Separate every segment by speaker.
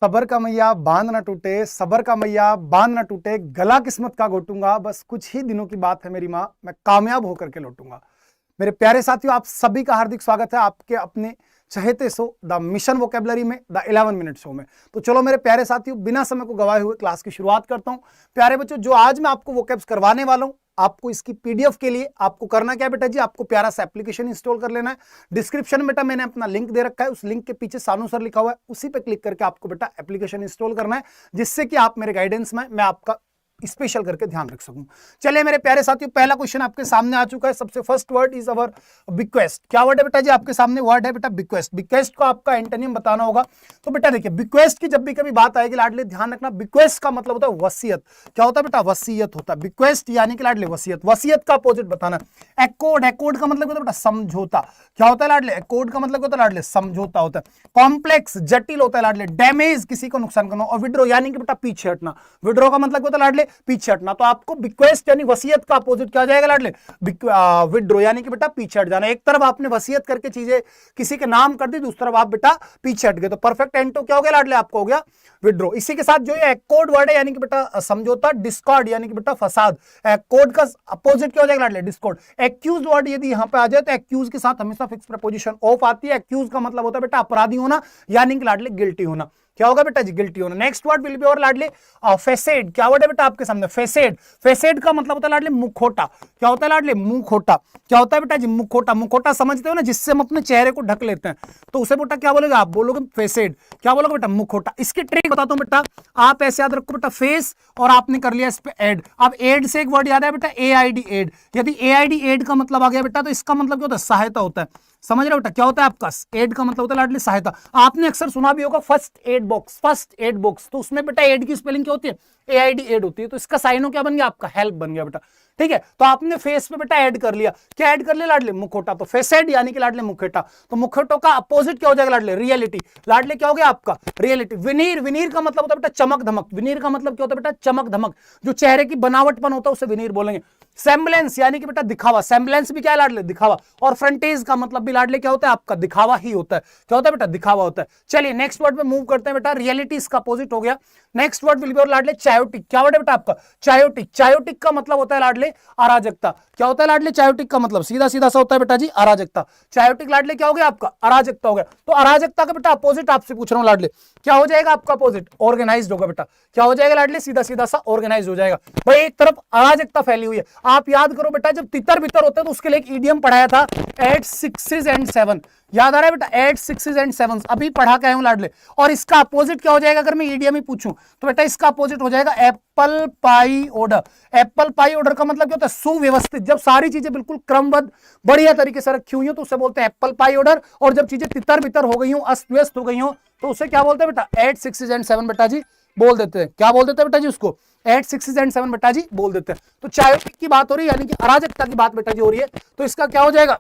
Speaker 1: सबर का मैया बांध ना टूटे, सबर का मैया बांध ना टूटे, गला किस्मत का घोटूंगा, बस कुछ ही दिनों की बात है मेरी माँ, मैं कामयाब होकर के लौटूंगा। मेरे प्यारे साथियों, आप सभी का हार्दिक स्वागत है आपके अपने चहेते शो द मिशन वोकेबलरी में, द 11 मिनट शो में। तो चलो मेरे प्यारे साथियों, बिना समय को गवाए हुए क्लास की शुरुआत करता हूं। प्यारे बच्चों, जो आज मैं आपको वोकेब्स करवाने वाला हूं, आपको इसकी पीडीएफ के लिए आपको करना क्या है बेटा जी, आपको प्यारा सा एप्लीकेशन इंस्टॉल कर लेना है। डिस्क्रिप्शन में बेटा मैंने अपना लिंक दे रखा है, उस लिंक के पीछे सानू सर लिखा हुआ है, उसी पे क्लिक करके आपको बेटा एप्लीकेशन इंस्टॉल करना है, जिससे कि आप मेरे गाइडेंस में मैं आपका स्पेशल करके ध्यान रख सकूं। चलिए मेरे प्यारे साथियों, पहला क्वेश्चन आपके सामने आ चुका है। सबसे first word is our bequest. क्या वर्ड है बेटा जी आपके सामने? वर्ड है बेटा बिक्वेस्ट। बिक्वेस्ट को आपका एंटोनिम बताना होगा। तो बेटा देखिए, बिक्वेस्ट की जब भी कभी बात आएगी लाडले, ध्यान रखना, बिक्वेस्ट का मतलब होता है वसीयत। क्या होता है बेटा? वसीयत होता है। बिक्वेस्ट यानी कि लाडले वसीयत। वसीयत का अपोजिट बताना। एक्कोर्ड, एक्कोर्ड का मतलब होता है बेटा समझौता। क्या होता है लाडले? एक्कोर्ड का मतलब होता है लाडले समझौता होता है। कॉम्प्लेक्स, जटिल होता है लाडले डैमेज, किसी को नुकसान करना। और विड्रो यानी कि बेटा पीछे हटना। विड्रो का मतलब होता है लाडले पीछे हटना। तो आपको बिक्वेस्ट यानी वसीयत का अपोजिट क्या हो जाएगा लाडले? विड्रो यानी कि बेटा पीछे हट जाना। एक तरफ आपने वसीयत करके चीजें किसी के नाम कर दी, दूसरी तरफ आप बेटा पीछे हट गए, तो परफेक्ट एंटो क्या हो गया लाडले? आपको हो गया विड्रो। इसी के साथ जो ये एक्कोर्ड वर्ड है यानी कि बेटा समझौता। डिस्कॉर्ड यानी कि बेटा फसाद। एक्कोर्ड का अपोजिट क्या हो जाएगा लाडले? डिस्कॉर्ड। एक्यूज वर्ड यदि यहां पे आ जाए तो एक्यूज के साथ हमेशा फिक्स प्रपोजिशन ऑफ आती है। एक्यूज का मतलब होता है बेटा अपराधी होना, यानी कि लाडले गिल्टी होना। क्या होगा बेटा जी? गिल्टी होना। नेक्स्ट वर्ड विल बी और लाडले फेसेड। क्या वर्ड है बेटा आपके सामने? फेसेड। फेसेड का मतलब होता है लाडले मुखोटा। क्या होता है लाडले? मुखोटा। क्या होता है बेटा जी? मुखोटा। मुखोटा समझते हो ना, जिससे हम अपने चेहरे को ढक लेते हैं, तो उसे बेटा क्या बोलेगा? आप बोलोगे फेसेड। क्या बोलोगे बेटा? मुखोटा। इसकी ट्रिक बताता हूं बेटा, आप ऐसे याद रखो बेटा, फेस और आपने कर लिया इस पे एड। अब एड से एक वर्ड याद है बेटा, एआईडी एड। यदि एआईडी एड का मतलब आ गया बेटा, तो इसका मतलब क्या होता है? सहायता होता है। समझ रहे हो बेटा? क्या होता है आपका? एड का मतलब होता है लाडली सहायता। आपने अक्सर सुना भी होगा first aid box, first aid box, तो उसमें बेटा एड की स्पेलिंग क्या होती है? एआईडी एड होती है। तो इसका साइनो क्या बन गया आपका? हेल्प बन गया बेटा। ठीक है, तो आपने फेस पे बेटा ऐड कर लिया। क्या ऐड कर लिया लाडले? मुखोटा। तो फेसेड यानी कि लाडले मुखोटा। तो मुखोटो का अपोजिट क्या हो जाएगा लाडले? रियलिटी। लाडले क्या हो गया आपका? रियलिटी। विनीर, विनीर का मतलब होता है बेटा चमक धमक। विनीर का मतलब क्या होता है बेटा? चमक धमक। जो चेहरे की बनावटपन होता है उसे विनीर बोलेंगे। सेम्बलेंस यानी कि बेटा दिखावा। सेम्बलेंस भी क्या है लाडले? दिखावा। और फ्रंटेज का मतलब भी लाडले क्या होता है आपका? दिखावा ही होता है। क्या होता है बेटा? दिखावा होता है। चलिए नेक्स्ट वर्ड पे मूव करते हैं बेटा। रियलिटी इसका अपोजिट हो गया। नेक्स्ट वर्ड विल बी और लाडले चायोटिक। क्या वर्ड है बेटा आपका? चायोटिक। चायोटिक का मतलब होता है लाडले अराजकता। क्या होता है लाडले? चायोटिक का मतलब सीधा सीधा सा होता है बेटा जी, अराजकता। चायोटिक लाडले क्या हो गया आपका? अराजकता हो गया। तो अराजकता का बेटा अपोजिट आपसे पूछ रहा हूं लाडले, क्या हो जाएगा आपका अपोजिट? ऑर्गेनाइज्ड होगा बेटा। क्या हो जाएगा लाडले? सीधा सीधा सा ऑर्गेनाइज हो जाएगा। भाई एक तरफ अराजकता फैली हुई है। आप याद करो बेटा, जब तितर बितर होते हैं तो उसके लिए एक ईडियम पढ़ाया था, 8 6 and 7। याद आ रहा है बेटा? 8 6 and 7 अभी पढ़ा के आया हूं लाडले। और इसका अपोजिट क्या हो जाएगा अगर मैं ईडियम ही पूछूं? तो बेटा इसका अपोजिट हो जाएगा apple pie order. Apple pie order का मतलब क्या होता है? सुव्यवस्थित। जब सारी चीजें बिल्कुल क्रमबद्ध बढ़िया तरीके से रखी हुई हो तो उसे बोलते हैं एप्पल पाई ऑर्डर। और जब चीजें तितर बितर हो गई हो, अस्त व्यस्त हो गई हो, तो उसे क्या बोलते हैं बेटा? 8 6 and 7 बेटा जी बोल देते हैं। क्या बोल देते हैं बेटा जी उसको? 8 6 and 7 बेटा जी बोल देते हैं। तो चायोटिक की बात हो रही है, यानी कि अराजकता की बात बेटा जी हो रही है, तो इसका क्या हो जाएगा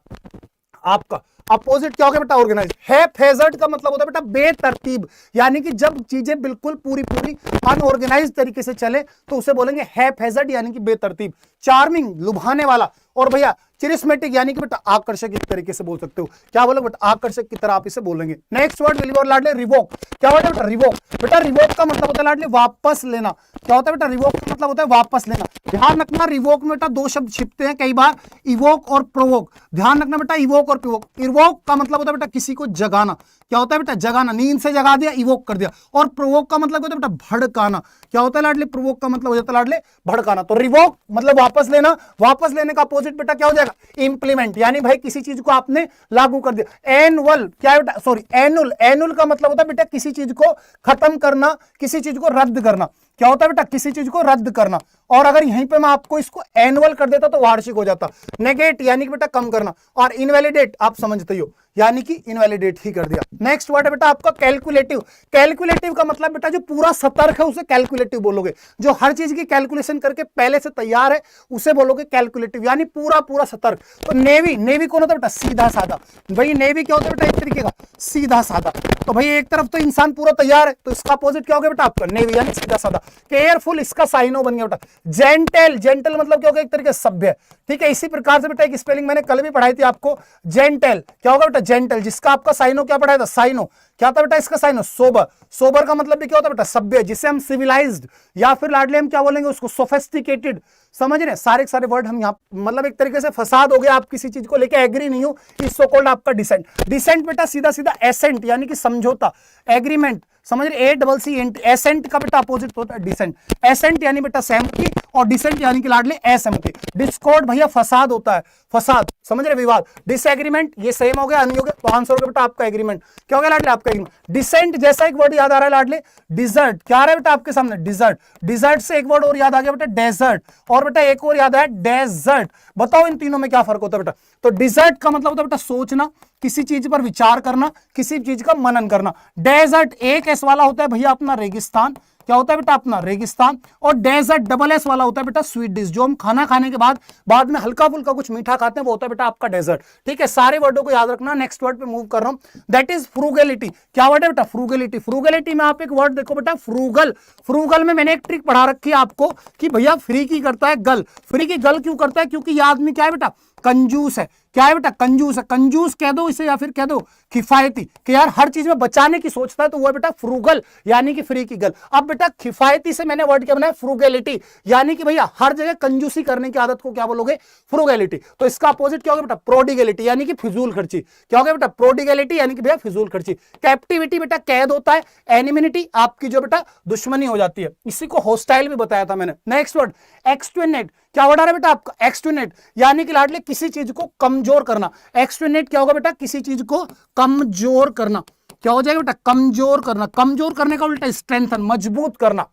Speaker 1: आपका? अपोजिट क्या हो गया बेटा? ऑर्गेनाइज। हैफेजर्ड का मतलब होता है बेटा बेतरतीब, यानी कि जब चीजें बिल्कुल पूरी पूरी अनऑर्गेनाइज तरीके से चले तो उसे बोलेंगे हैफेजर्ड, यानी कि बेतरतीब। चार्मिंग, लुभाने वाला। और भैया चिरिस्मेटिक यानी कि बेटा आकर्षक, एक तरीके से बोल सकते हो। क्या बोलोगे बेटा? आकर्षक की तरह आप इसे बोलेंगे। नेक्स्ट वर्ड विल बी और लाडले रिवोक। क्या होता है बेटा? रिवोक। बेटा रिवोक का मतलब होता है लाडले वापस लेना। क्या होता है बेटा? रिवोक का मतलब होता है वापस लेना। ध्यान रखना, रिवोक में बेटा दो शब्द छिपते हैं कई बार, इवोक और प्रोवोक। ध्यान रखना बेटा, इवोक और प्रोवोक। इवोक का मतलब होता है बेटा किसी को जगाना। क्या होता है बेटा? जगाना, नींद से जगा दिया, इवोक कर दिया। और प्रोवोक का मतलब होता है बेटा भड़काना। क्या होता है लाडले? प्रोवोक का मतलब हो जाता है लाडले भड़काना। तो रिवोक मतलब वापस लेना। वापस लेने का अपोजिट बेटा क्या हो जाएगा? इंप्लीमेंट, यानी भाई किसी चीज को आपने लागू कर दिया। एनुअल, क्या है बेटा? Sorry, annual. एनुअल का मतलब होता है बेटा किसी चीज को खत्म करना, किसी चीज को रद्द करना। क्या होता है बेटा? किसी चीज को रद्द करना। और अगर यहीं पे मैं आपको इसको एनुअल कर देता तो वार्षिक हो जाता। नेगेट यानी कि बेटा कम करना। और इनवैलिडेट आप समझते हो, यानी कि इनवैलिडेट ही कर दिया। नेक्स्ट वर्ड है बेटा आपका कैलकुलेटिव। कैलकुलेटिव का मतलब बेटा जो पूरा सतर्क है उसे कैलकुलेटिव बोलोगे। जो हर चीज की कैलकुलेशन करके पहले से तैयार है उसे बोलोगे कैलकुलेटिव, यानी पूरा पूरा सतर्क। तो नेवी, नेवी कौन होता है बेटा? सीधा साधा। भाई नेवी क्या होता है बेटा? एक तरीके का सीधा साधा। तो भाई एक तरफ तो इंसान पूरा तैयार है, तो इसका अपोजिट क्या हो गया बेटा आपका? नेवी, यानी सीधा साधा। केयरफुल, इसका साइनो बन गया बेटा। जेंटल, जेंटल मतलब क्या होगा, एक तरीके से सभ्य, ठीक है। इसी प्रकार से बेटा एक स्पेलिंग मैंने कल भी पढ़ाई थी आपको, जेंटल क्या होगा बेटा, जेंटल, जिसका आपका साइनो क्या पढ़ाया था, साइनो क्या था बेटा इसका साइनो, सोबर, सोबर का मतलब भी क्या होता है बेटा, सभ्य, जिसे हम सिविलाइज्ड या फिर लाडले हम क्या बोलेंगे उसको, सोफिस्टिकेटेड, समझ रहे, सारे सारे वर्ड हम यहाँ, मतलब एक तरीके से फसाद हो गया, आप किसी चीज को लेके एग्री नहीं हो, इस सो कॉल्ड आपका डिसेंट। डिसेंट बेटा सीधा सीधा एसेंट यानी कि समझौता, एग्रीमेंट, समझ रहे, ACCENT, एसेंट का बेटा अपोजिट होता है डिसेंट, एसेंट यानी बेटा सहमति और डिसेंट यानी कि लाडले असहमति। डिस्कॉर्ड भैया फसाद होता है, फसाद, समझ रहे, विवाद। डिसएग्रीमेंट ये सेम हो गया, नहीं हो गया, तो आंसर हो गया बेटा आपका एग्रीमेंट। क्या हो गया लाडले आपका एग्रीमेंट। डिसेंट जैसा एक वर्ड याद आ रहा है लाडले, डिजर्ट, क्या आ रहा है बेटा आपके सामने, डिजर्ट, डिजर्ट से एक वर्ड और याद आ गया बेटा, डेजर्ट, और बेटा एक और याद आया डेजर्ट। बताओ इन तीनों में क्या फर्क होता है बेटा। तो डिजर्ट का मतलब होता है बेटा सोचना, किसी चीज पर विचार करना, किसी चीज का मनन करना। डेजर्ट एक एस वाला होता है भैया अपना रेगिस्तान, क्या होता है बेटा अपना रेगिस्तान, और डेजर्ट डबल एस वाला होता है बेटा स्वीट डिश, जो हम खाना खाने के बाद में हल्का फुल्का कुछ मीठा खाते हैं, वो होता है बेटा आपका डेजर्ट, ठीक है। सारे वर्डों को याद रखना। नेक्स्ट वर्ड पे मूव कर रहा हूं, दैट इज फ्रूगलिटी। क्या वर्ड है बेटा, फ्रूगलिटी। फ्रूगलिटी में आप एक वर्ड देखो बेटा, फ्रूगल, फ्रूगल में मैंने एक ट्रिक पढ़ा रखी है आपको कि भैया फ्री की करता है गल, फ्री की गल क्यों करता है, क्योंकि ये आदमी क्या है बेटा, कंजूस है, क्या है बेटा, कंजूस है। कंजूस कह दो इसे या फिर कह दो किफायती, कि यार हर चीज में बचाने की सोचता है, तो वो है बेटा फ्रूगल यानी कि फ्री की गल। अब बेटा किफायती से मैंने वर्ड क्या बनाया, फ्रूगलिटी, यानी कि भैया हर जगह कंजूसी करने की आदत को क्या बोलोगे, फ्रूगलिटी। तो इसका अपोजिट क्या होगा बेटा, प्रोडिगलिटी यानी कि फिजूल खर्ची। क्या होगा बेटा, प्रोडिगलिटी यानी कि भैया फिजूल खर्ची। कैप्टिविटी बेटा कैद होता है, एनिमिनिटी आपकी जो बेटा दुश्मनी हो जाती है, इसी को हॉस्टाइल भी बताया था मैंने। नेक्स्ट वर्ड एक्सटेनुएट, क्या वर्ड आ रहा है बेटा आपका, एक्सटेनुएट, यानी कि लाडले किसी चीज को कमजोर करना। एक्सटेनुएट क्या होगा बेटा, किसी चीज को कमजोर करना। क्या हो जाएगा बेटा, कमजोर करना, कमजोर करने का उल्टा स्ट्रेंथन, मजबूत करना।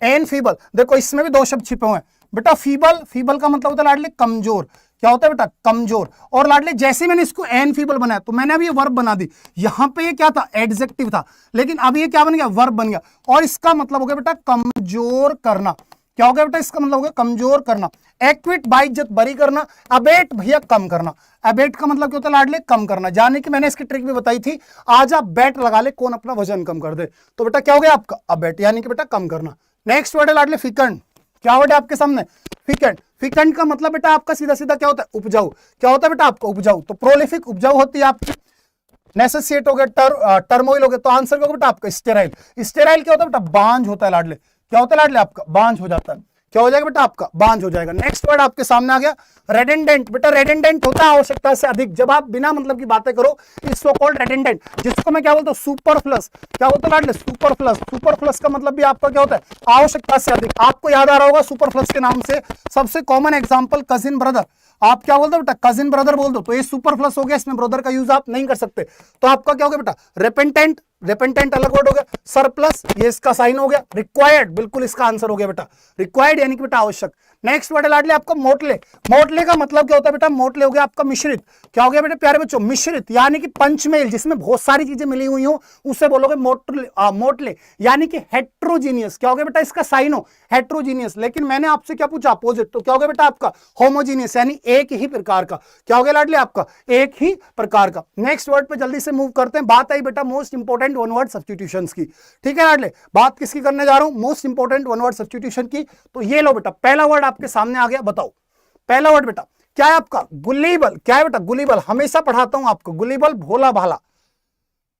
Speaker 1: एन फीबल, देखो इसमें भी दो शब्द छिपे हुए हैं बेटा, फीबल, फीबल का मतलब होता है लाडले कमजोर, क्या होता है बेटा कमजोर। और लाडले जैसे मैंने इसको एन फीबल बनाया तो मैंने अभी ये वर्ब बना दी, यहां पे ये क्या था, एडजेक्टिव था, लेकिन अब ये क्या बन गया, वर्ब बन गया, और इसका मतलब हो गया बेटा कमजोर करना। क्या हो गया बेटा, इसका मतलब हो गया कमजोर करना। एक्विट बाइज्जत बरी करना, अबेट भैया कम करना। अबेट का मतलब क्या होता है लाडले, कम करना, जाने कि मैंने इसकी ट्रिक भी बताई थी, आज आप बैट लगा ले कौन अपना वजन कम कर दे, तो बेटा क्या हो गया आपका अबेट यानी कि बेटा कम करना। नेक्स्ट वर्ड है लाडले फिकंड, क्या वर्ड है आपके सामने, फिकंड। फिकंड का मतलब बेटा आपका सीधा सीधा क्या होता है, उपजाऊ। क्या होता है बेटा आपका उपजाऊ, तो प्रोलिफिक उपजाऊ होती है आपकी। नेसेसिएट हो गया, टर्मोइल हो गया, तो आंसर क्या होगा बेटा आपका स्टेराइल। स्टेराइल क्या होता है बेटा, बांझ होता है लाडले, क्या होता है लाडले आपका बांझ हो जाता है। क्या हो जाएगा बेटा आपका बांझ हो जाएगा। नेक्स्ट वर्ड आपके सामने आ गया रेडेंडेंट, बेटा रेडेंडेंट होता है आवश्यकता से अधिक, जब आप बिना मतलब की बातें करो, इस सो कॉल्ड रेडेंडेंट, जिसको मैं क्या बोलता हूँ सुपरफ्लस। क्या होता है लाडले, सुपरफ्लस। सुपरफ्लस का मतलब भी आपका क्या होता है, आवश्यकता से अधिक। आपको याद आ रहा होगा सुपरफ्लस के नाम से सबसे कॉमन एग्जांपल कजिन ब्रदर, आप क्या बोलते हो बेटा, कजिन ब्रदर बोल दो, तो ये सुपरफ्लस हो गया, इसमें ब्रदर का यूज आप नहीं कर सकते, तो आपका क्या हो गया बेटा रेपेंटेंट, रेपेंटेंट अलग वर्ड हो गया। सरप्लस ये इसका साइन हो गया। रिक्वायर्ड बिल्कुल इसका आंसर हो गया बेटा, रिक्वायर्ड यानी कि बेटा आवश्यक। नेक्स्ट वर्ड है लाडले आपका मोटले। मोटले का मतलब क्या होता है बेटा, मोटले हो गया आपका मिश्रित। क्या हो गया बेटा प्यारे बच्चों, मिश्रित यानी कि पंचमेल, जिसमें बहुत सारी चीजें मिली हुई हो, उसे बोलोगे मोटले, मोटले यानी कि हेट्रोजीनियस। क्या हो गया बेटा इसका साइन हो, हेट्रोजीनियस। लेकिन मैंने आपसे क्या पूछा अपोजिट, तो क्या हो गया बेटा आपका होमोजीनियस यानी एक ही प्रकार का। क्या हो गया लाडले आपका, एक ही प्रकार का। नेक्स्ट वर्ड पे जल्दी से मूव करते हैं। बात आई बेटा most important one word substitutions की, ठीक है लाडले। बात किसकी करने जा रहा हूं, most important one word substitution की। तो ये लो बेटा, पहला वर्ड आपके सामने आ गया, बताओ पहला वर्ड बेटा क्या है आपका, गुलीबल। क्या है बेटा गुलीबल, हमेशा पढ़ाता हूं आपको, गुलीबल भोला भाला।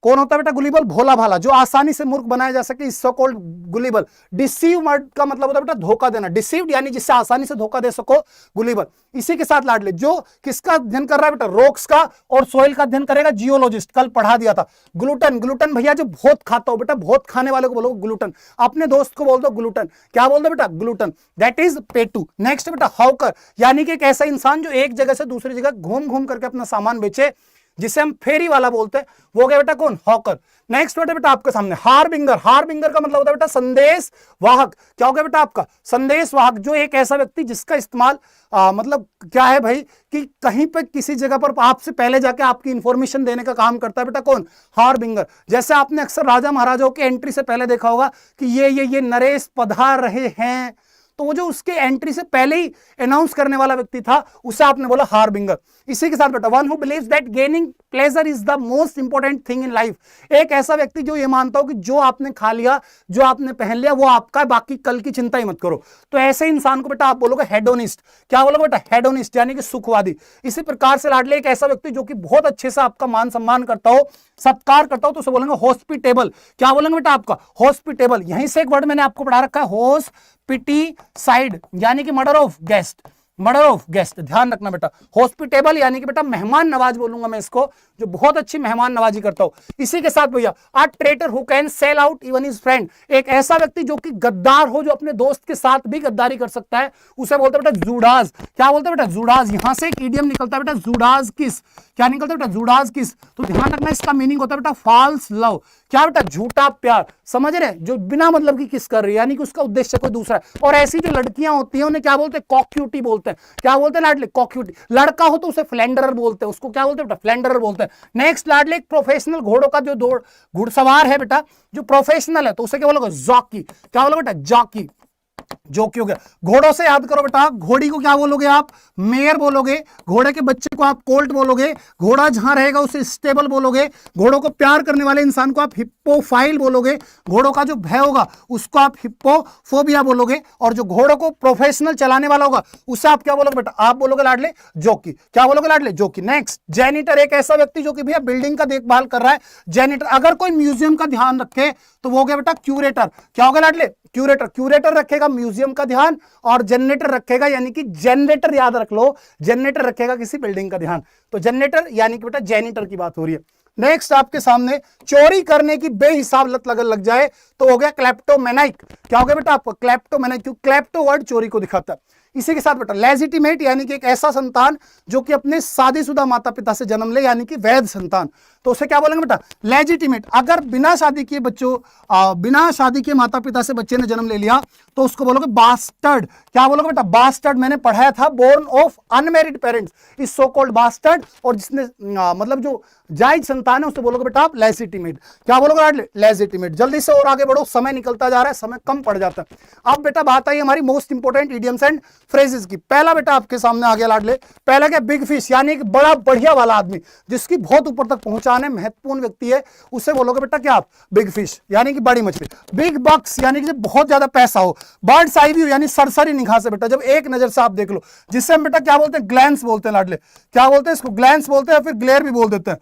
Speaker 1: कौन होता है बेटा गुलीबल, भोला भाला, जो आसानी से मूर्ख बनाया जा सके, इस सो कॉल्ड गुलीबल। डिसीव वर्ड का मतलब होता है बेटा धोखा देना, डिसीव्ड यानी जिससे आसानी से धोखा दे सको, गुलीबल। इसी के साथ लाडले जो किसका अध्ययन कर रहा है बेटा, रॉक्स का और सोइल का अध्ययन करेगा जियोलॉजिस्ट, कल पढ़ा दिया था। ग्लूटन, ग्लूटन भैया जो बहुत खाता हो बेटा, बहुत खाने वाले को बोलो ग्लूटन, अपने दोस्त को बोल दो ग्लूटन। क्या बोल दो बेटा ग्लूटन, दैट इज पेटू। नेक्स्ट बेटा हॉकर, यानी कि एक ऐसा इंसान जो एक जगह से दूसरी जगह घूम घूम करके अपना सामान बेचे, जिसे हम फेरी वाला बोलते हैं, वो गया बेटा कौन, हॉकर। नेक्स्ट वर्ड है बेटा आपके सामने हार्बिंगर। हार्बिंगर का मतलब होता है बेटा संदेश वाहक। क्या हो गया बेटा आपका संदेश वाहक, जो एक ऐसा व्यक्ति जिसका इस्तेमाल मतलब क्या है भाई, कि कहीं पे किसी जगह पर आपसे पहले जाके आपकी इंफॉर्मेशन देने का काम करता है बेटा कौन, हार्बिंगर। जैसे आपने अक्सर राजा महाराजाओं की एंट्री से पहले देखा होगा कि ये नरेश पधार रहे हैं, तो वो जो उसके एंट्री से पहले ही अनाउंस करने वाला व्यक्ति था उसे आपने बोला हार्बिंगर। इसी के साथ बेटा one who believes that gaining pleasure is the most important thing in life. एक ऐसा व्यक्ति जो ये मानता हो कि जो आपने खा लिया, जो आपने पहन लिया वो आपका है, बाकी कल की चिंता ही मत करो। तो ऐसे इंसान को बेटा आप बोलोगे हेडोनिस्ट। क्या बोलोगे बेटा? हेडोनिस्ट, यानी कि सुखवादी। इसी प्रकार से लाडले एक ऐसा व्यक्ति जो कि बहुत अच्छे से आपका मान सम्मान करता हो, सत्कार करता हो, तो उसे बोलेंगे हॉस्पिटेबल। क्या बोलेंगे बेटा? आपका हॉस्पिटेबल। यहीं से एक वर्ड मैंने आपको पढ़ा रखा है हॉस्पिटिसाइड, यानी कि murder of guest. Murder of guest, ध्यान रखना बेटा। हॉस्पिटेबल यानी कि बेटा मेहमान नवाज बोलूंगा मैं इसको, जो बहुत अच्छी मेहमान नवाजी करता हो। इसी के साथ भैया अ traitor who can sell out even his friend, एक ऐसा व्यक्ति जो कि गद्दार हो, जो अपने दोस्त के साथ भी गद्दारी कर सकता है, उसे बोलते हैं बेटा जूडाज। क्या बोलते हैं बेटा? जूडाज। यहां से एक इडियम निकलता है बेटा जूडाज किस। क्या निकलता है बेटा? जूडाज किस। तो ध्यान रखना इसका मीनिंग होता है बेटा फॉल्स लव। क्या बेटा? झूठा प्यार। समझ रहे? जो बिना मतलब की किस कर रही है, यानी कि उसका उद्देश्य कोई दूसरा है। और ऐसी जो लड़कियां होती हैं उन्हें क्या बोलते हैं? कॉक्यूटी बोलते हैं। क्या बोलते हैं लाडले? कॉक्यूटी। लड़का हो तो उसे फ्लेंडरर बोलते हैं, उसको क्या बोलते हैं बेटा? फ्लेंडरर बोलते हैं। नेक्स्ट लाडले एक प्रोफेशनल घोड़ों का जो घुड़सवार है बेटा, जो प्रोफेशनल है, तो उसे क्या बोलोगे? जॉकी। क्या बोलोगे बेटा? जॉकी। जोकी हो गया। घोड़ों से याद करो बेटा, घोड़ी को क्या बोलोगे आप? मेयर बोलोगे। घोड़े के बच्चे को आप कोल्ट बोलोगे। घोड़ा जहां रहेगा उसे स्टेबल बोलोगे। घोड़ों को प्यार करने वाले इंसान को आप हिप्पोफाइल बोलोगे। घोड़ों का जो भय होगा उसको आप हिप्पोफोबिया बोलोगे। और जो घोड़ों को प्रोफेशनल चलाने वाला होगा उसे आप क्या बोलोगे बेटा? आप बोलोगे लाडले जोकी। क्या बोलोगे लाडले? जोकी। नेक्स्ट जेनिटर, एक ऐसा व्यक्ति जो कि भैया बिल्डिंग का देखभाल कर रहा है, जेनिटर। अगर कोई म्यूजियम का ध्यान रखे तो वो हो गया बेटा क्यूरेटर। क्या होगा लाडले? क्यूरेटर। क्यूरेटर रखेगा म्यूजियम का ध्यान, और जनरेटर रखेगा, यानी कि जनरेटर याद रख लो, जनरेटर रखेगा किसी बिल्डिंग का ध्यान। तो जनरेटर यानी कि बेटा जेनिटर की बात हो रही है। नेक्स्ट आपके सामने चोरी करने की बेहिसाब लत लग जाए तो हो गया क्लेप्टोमेनाइक। क्या हो गया बेटा? आपको क्लेप्टोमेनाइक, क्यों? क्लेप्टो वर्ड चोरी को दिखाता है। इसी के साथ बेटा लेजिटिमेट, यानी कि एक ऐसा संतान जो कि अपने शादीशुदा माता पिता से जन्म ले, यानी कि वैध संतान, तो उसे क्या बोलेंगे बेटा? लेजिटिमेट। अगर बिना शादी किए बिना शादी के माता पिता से बच्चे ने जन्म ले लिया तो उसको बोलोगे बास्टर्ड। क्या बोलोगे बेटा? बास्टर्ड। मैंने पढ़ाया था born of unmarried parents is so called bastard, और जिसने मतलब जो जायज संतान है उसे बोलोगे बेटा आप लेजिटिमेट। क्या बोलोगे? लेजिटिमेट। जल्दी से और आगे बढ़ो, समय निकलता जा रहा है, समय कम पड़ जाता है। अब बेटा बात आई हमारी most important idioms and phrases की। पहला बेटा आपके सामने आ गया लाडले, पहला क्या? बिग फिश, यानी कि बड़ा बढ़िया वाला आदमी, जिसकी बहुत ऊपर तक पहुंचाने महत्वपूर्ण व्यक्ति है, उसे बोलोगे बेटा क्या आप? बिग फिश, यानी कि बड़ी मछली। बिग बक्स, यानी कि जब बहुत ज्यादा पैसा हो। बर्ड्स आई व्यू, यानी सरसरी निगाह से बेटा, जब एक नजर से आप देख लो, जिससे हम बेटा क्या बोलते हैं? ग्लैंस बोलते हैं लाडले। क्या बोलते हैं इसको? ग्लैंस बोलते हैं, या फिर ग्लेयर भी बोल देते हैं।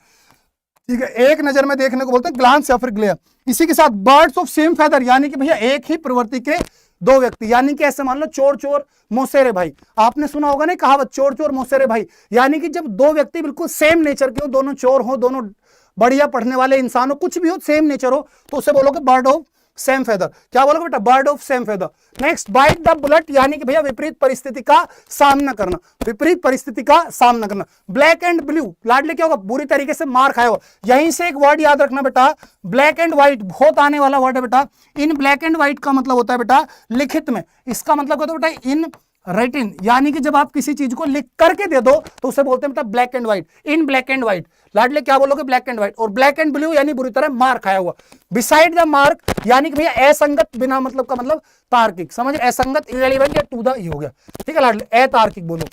Speaker 1: ठीक है, एक नजर में देखने को बोलते हैं ग्लांस या फिर ग्लेयर। इसी के साथ बर्ड्स ऑफ सेम फेदर, यानी कि भैया एक ही प्रवृत्ति के दो व्यक्ति, यानी कि ऐसे मान लो चोर चोर मौसेरे भाई। आपने सुना होगा ना कहावत, चोर चोर मौसेरे भाई, यानी कि जब दो व्यक्ति बिल्कुल सेम नेचर के हो, दोनों चोर हो, दोनों बढ़िया पढ़ने वाले इंसान हो, कुछ भी हो, सेम नेचर हो, तो उसे बोलोगे बर्ड ऑफ सेम फेदर। क्या बोलोगे बेटा? Bird of same feather. Next bite the bullet, यानी कि भैया विपरीत परिस्थिति का सामना करना, विपरीत परिस्थिति का सामना करना। ब्लैक एंड ब्लू, लाडले क्या होगा? बुरी तरीके से मार खाया हो। यहीं से एक वर्ड याद रखना बेटा, ब्लैक एंड व्हाइट, बहुत आने वाला वर्ड है बेटा। इन ब्लैक एंड व्हाइट का मतलब होता है बेटा लिखित में, इसका मतलब होता है बेटा इन राइटिंग, यानी कि जब आप किसी चीज को लिख करके दे दो तो उसे बोलते हैं बेटा black and white. In black and white, लाडले क्या बोलोगे? Black and white. और ब्लैक एंड ब्लू यानी बुरी तरह मार खाया हुआ। बिसाइड द मार्क, यानी कि भैया असंगत, बिना मतलब का मतलब तार्किक। समझ? असंगत, इररिलेवेंट या टू द ये हो गया। ठीक है लाडले, अतार्किक बोलो।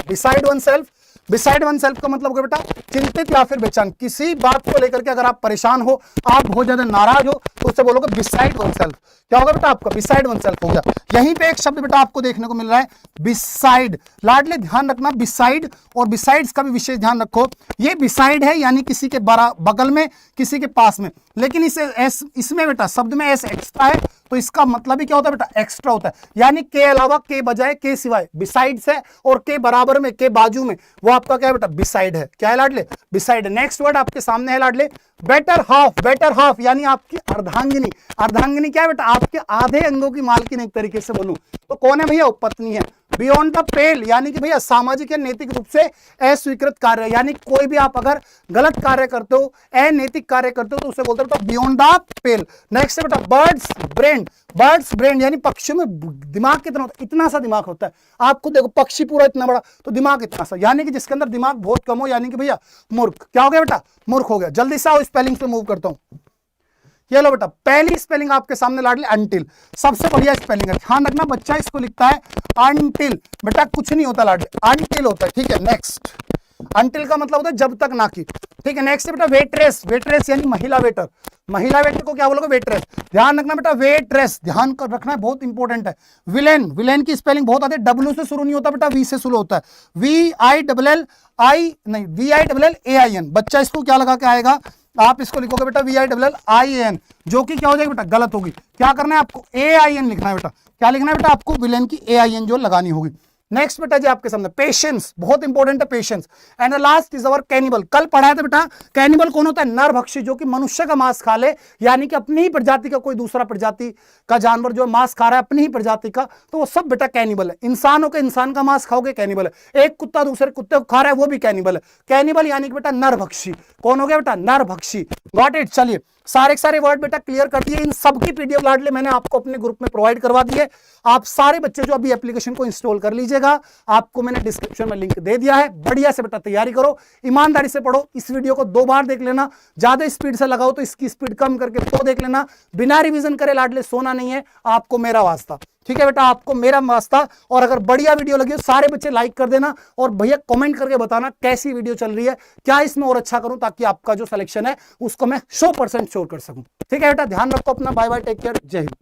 Speaker 1: Beside one self, beside one self का मतलब होगा बेटा चिंतित या फिर बेचैन, किसी बात को लेकर के अगर आप परेशान हो, आप बहुत ज्यादा नाराज हो, तो उससे बोलोगे बिसाइड वन सेल्फ। क्या होगा बेटा आपका? बिसाइड वन सेल्फ हो गया। यहीं पे एक शब्द बेटा आपको देखने को मिल रहा है बिसाइड। लाडले ध्यान रखना, बिसाइड और बिसाइड्स का भी विशेष ध्यान रखो। ये बिसाइड है यानी किसी के बगल में, किसी के पास में, लेकिन इसमें बेटा शब्द में एस एक्स्ट्रा है, तो इसका मतलब ही क्या होता है बेटा? एक्स्ट्रा होता है, यानी के अलावा, के बजाय, के सिवाय। बिसाइड्स है और के बराबर में, के बाजू में, वो आपका क्या है बेटा? बिसाइड है। क्या है लाडले? बिसाइड। नेक्स्ट वर्ड आपके सामने है लाडले बेटर हाफ। बेटर हाफ यानी आपकी अर्धांगिनी। अर्धांगिनी क्या है बेटा? आपके आधे अंगों की मालकिन, एक तरीके से बोलूं तो कौन है भैया? पत्नी है। बियॉन्ड द पेल, यानी कि भैया सामाजिक या नैतिक रूप से अस्वीकृत कार्य, यानी कोई भी आप अगर गलत कार्य करते हो, अनैतिक कार्य करते हो, तो उसे बोलते हो बियॉन्ड द पेल। नेक्स्ट है बेटा बर्ड्स ब्रेन। बर्ड्स ब्रेन यानी पक्षियों में दिमाग कितना होता है? इतना सा दिमाग होता है। आपको देखो पक्षी पूरा इतना बड़ा, तो दिमाग इतना सा, यानी कि जिसके अंदर दिमाग बहुत कम हो, यानी कि भैया मूर्ख। क्या हो गया बेटा? मूर्ख हो गया। जल्दी से आओ स्पेलिंग पे मूव करता हूं। ये लो बेटा, पहली स्पेलिंग आपके सामने लाडले अनटिल, सबसे बढ़िया स्पेलिंग है, ध्यान रखना बच्चा इसको लिखता है अनटिल, बेटा कुछ नहीं होता लाडले, अनटिल होता है, ठीक है। नेक्स्ट, अनटिल का मतलब होता है जब तक ना की, ठीक है। नेक्स्ट बेटा वेट्रेस, वेट्रेस यानी महिला वेटर, महिला वेटर को क्या बोलोगे, वेट्रेस, ध्यान रखना बेटा वेट्रेस, ध्यान कर रखना है, बहुत इंपॉर्टेंट है। विलेन, विलेन की स्पेलिंग बहुत आती है, डब्ल्यू से शुरू नहीं होता बेटा, वी से शुरू होता है, VILLIAN, बच्चा इसको क्या लगा के आएगा, आप इसको लिखोगे बेटा VILLIAN, जो कि क्या हो जाएगी बेटा, गलत होगी। क्या करना है आपको, AIN लिखना है बेटा, क्या लिखना है बेटा आपको, विलेन की AIN जो लगानी होगी। नेक्स्ट बेटा जी आपके सामने पेशेंस, बहुत इंपॉर्टेंट है patience. And last is our cannibal, कल पढ़ाया था बेटा, कैनिबल कौन होता है, नरभक्षी, जो कि मनुष्य का मांस खा ले, यानी कि अपनी ही प्रजाति का कोई दूसरा प्रजाति का जानवर जो मांस खा रहा है अपनी ही प्रजाति का, तो वो सब बेटा कैनिबल है। इंसानों के इंसान का मांस खाओगे कैनिबल है, एक कुत्ता दूसरे कुत्ते को खा रहा है वो भी कैनिबल है। कैनिबल यानी कि बेटा नरभक्षी, कौन हो गया बेटा, नरभक्षी, गॉट इट। चलिए सारे सारे वर्ड बेटा क्लियर कर दिए, इन सबकी पीडीएफ लाडले मैंने आपको अपने ग्रुप में प्रोवाइड करवा दी है। आप सारे बच्चे जो अभी एप्लीकेशन को इंस्टॉल कर लीजिएगा, आपको मैंने डिस्क्रिप्शन में लिंक दे दिया है, बढ़िया से बेटा तैयारी करो, ईमानदारी से पढ़ो। इस वीडियो को 2 बार देख लेना, ज्यादा स्पीड से लगाओ तो इसकी स्पीड कम करके तो देख लेना, बिना रिवीजन करे लाडले सोना नहीं है, आपको मेरा वास्ता, ठीक है बेटा, आपको मेरा वास्ता। और अगर बढ़िया वीडियो लगी हो सारे बच्चे लाइक कर देना, और भैया कमेंट करके बताना कैसी वीडियो चल रही है, क्या इसमें और अच्छा करूं, ताकि आपका जो सिलेक्शन है उसको मैं 100% श्योर कर सकूं। ठीक है बेटा, ध्यान रखो अपना, बाय बाय, टेक केयर, जय हिंद।